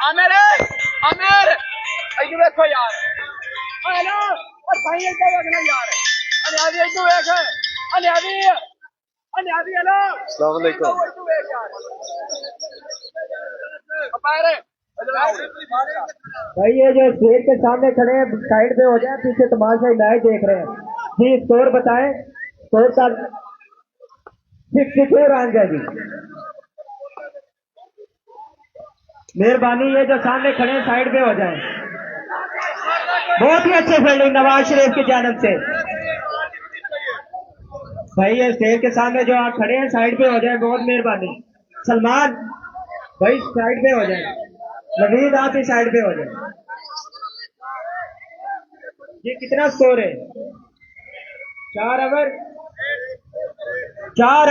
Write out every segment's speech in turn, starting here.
आमिर आमिर इधर देखो यार हेलो और भाई इधर देखना यार अनियादी इधर देख अनियादी अनियादी हेलो अस्सलाम वालेकुम। इधर देख यार अपारे भाई ये जो स्टेज के सामने खड़े हैं साइड पे हो जाए, पीछे तमाशा मैच देख रहे हैं जी। स्कोर बताएं। स्कोर का 62 रन है जी। मेहरबानी ये जो सामने खड़े हैं साइड पे हो जाएं। बहुत ही अच्छे फील्डिंग नवाज शरीफ की जानब से। भाई ये स्टेज के सामने जो आप खड़े हैं साइड पे हो जाए, बहुत मेहरबानी। सलमान भाई साइड पे हो जाए, नवीद आप ही साइड पे हो जाए। ये कितना स्कोर है? 4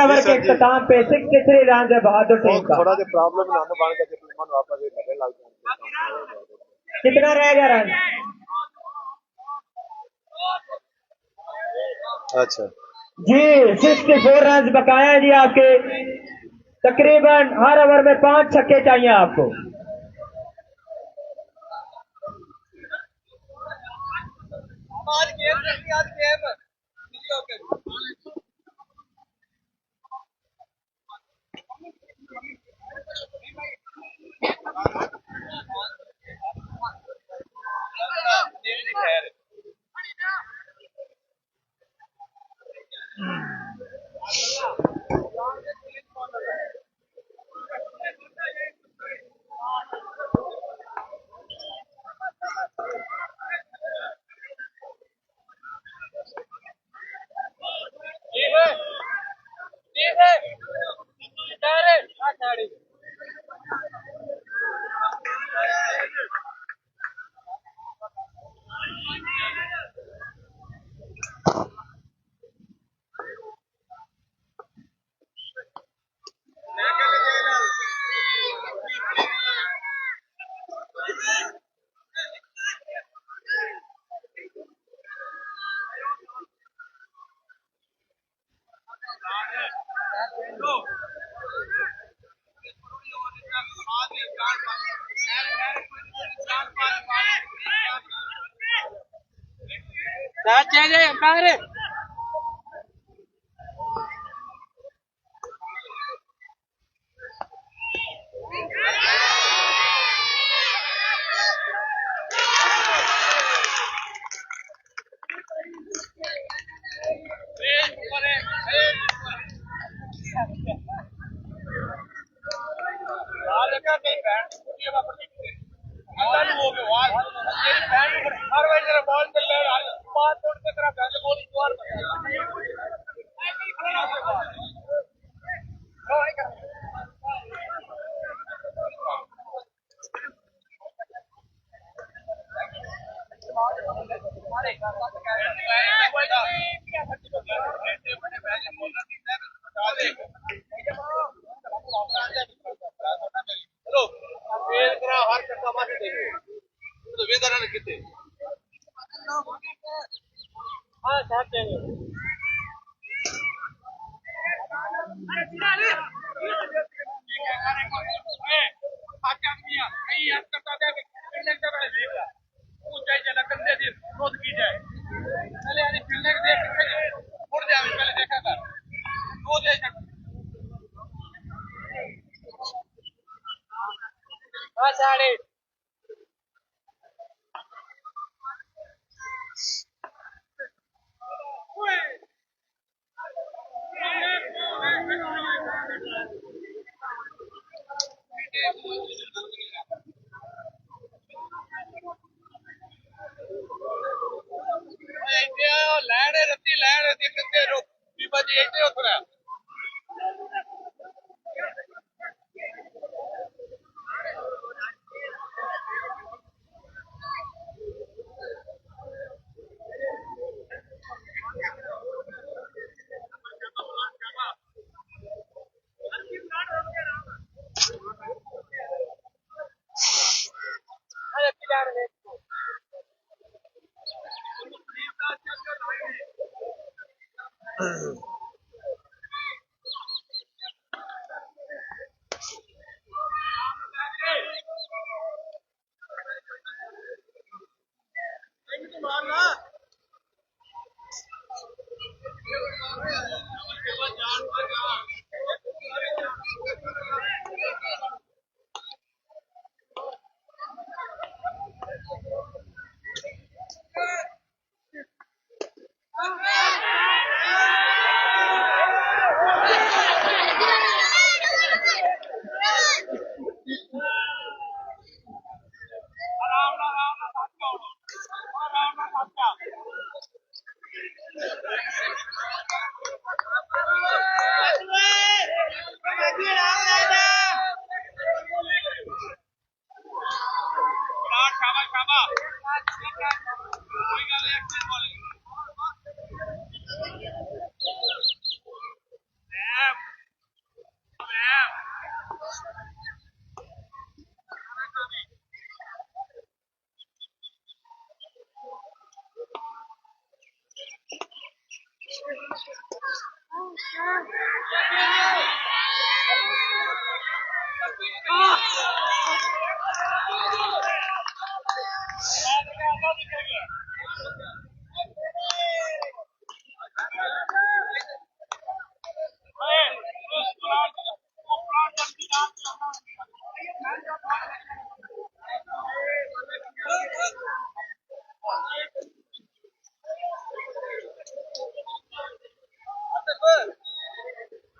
ओवर के इख्तिताम पे 63 रन है बहादुर टीम का। थोड़ा सा प्रॉब्लम ना बन के टीम वापस लगने लग जाए। कितना रह गया रन? अच्छा जी 64 रन बकाया है जी आपके। तकरीबन हर ओवर में 5 छक्के चाहिए आपको।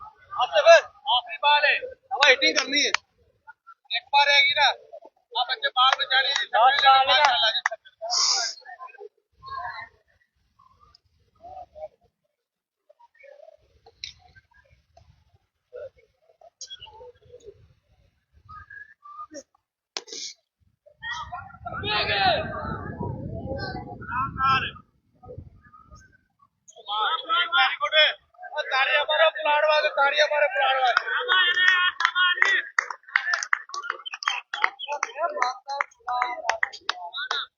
आखिरी बाल है हवा हिटिंग करनी है एक बार रहेगी ना आप बच्चे बाल बचा लीजिए ताड़ियां मारो प्लाट वाले ताड़ियां मारो प्लाट वाले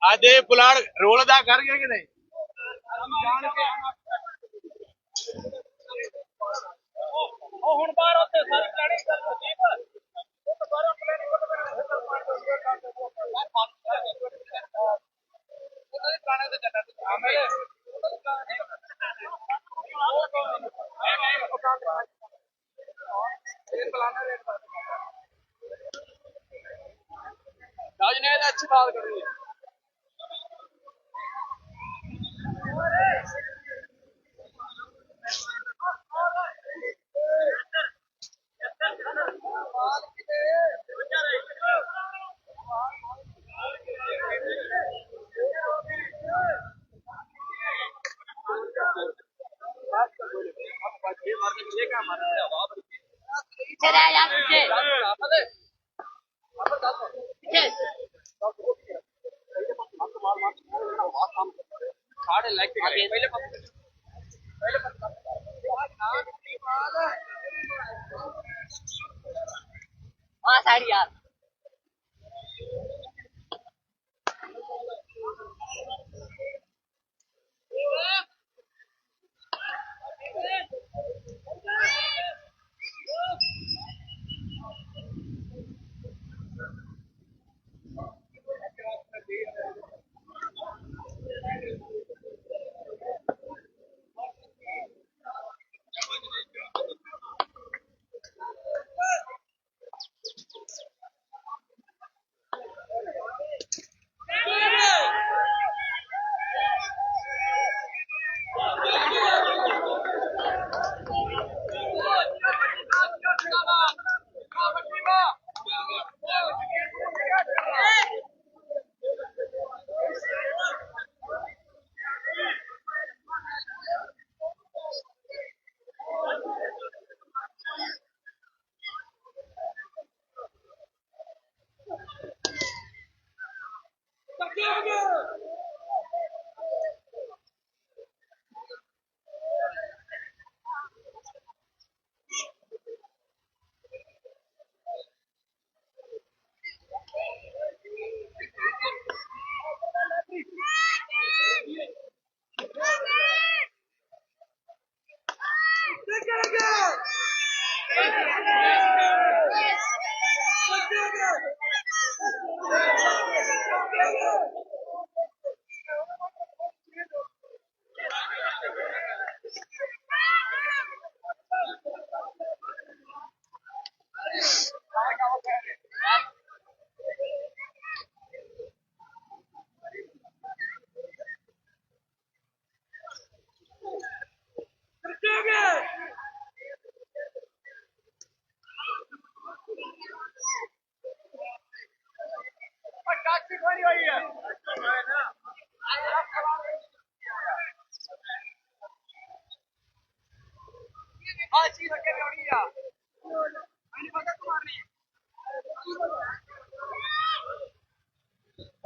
आज ये पुलाड़ रोल अदा कर गया कि नहीं ਉਹ ਹੁਣ ਬਾਹਰ ਉੱਤੇ ਸਾਰੀ ਪਲੈਨਿੰਗ ਕਰ ਦਿੱਤੀ ਉਹ ਤਾਂ ਬਾਹਰ ਪਲੈਨਿੰਗ ਉਹਨਾਂ ਦੇ ਪਲਾਨਾਂ ਤੇ ਚੱਲਦਾ ਆਮਰੇ राज ने अच्छी बात कर रही है चला यार पीछे हाँ साड़ी यार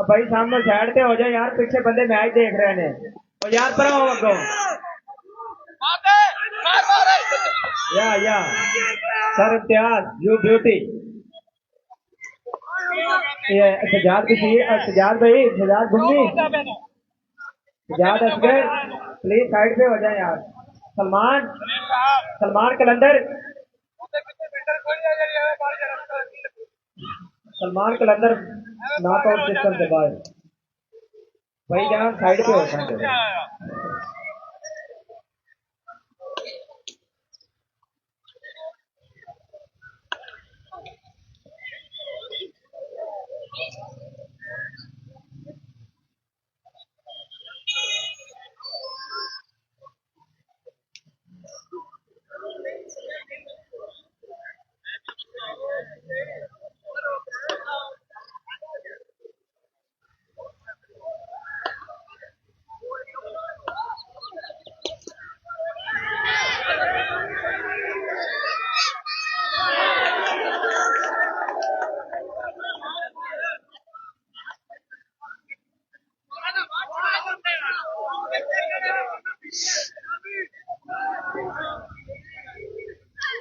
भाई सामने साइड पे हो जाए यार, पीछे बंदे मैच देख रहे हैं और यार पर आओ अगो या सर इम्तियाज यू ब्यूटी ये सजाद भी सजाद भाई सजाद भूमि सजाद असगर प्लीज साइड पे हो जाए यार। सलमान कलंदर सलमान कलंदर नॉक आउट सिस्टम के बाद भाई जहाँ साइड पे होता है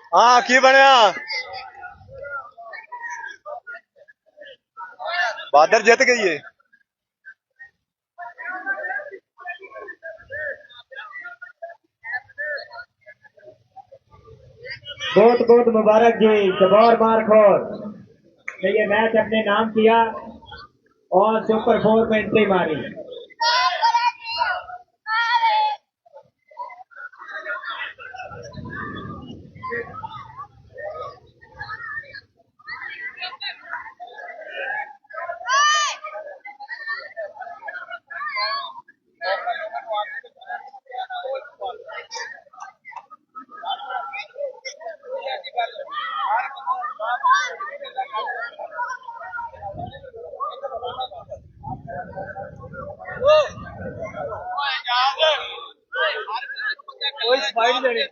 हाँ की बनया बादर जित गई है बहुत बहुत मुबारक जी जबौर मारखोर ने ये मैच अपने नाम किया और सुपर 4 में एंट्री मारी कोई स्पाइड देनी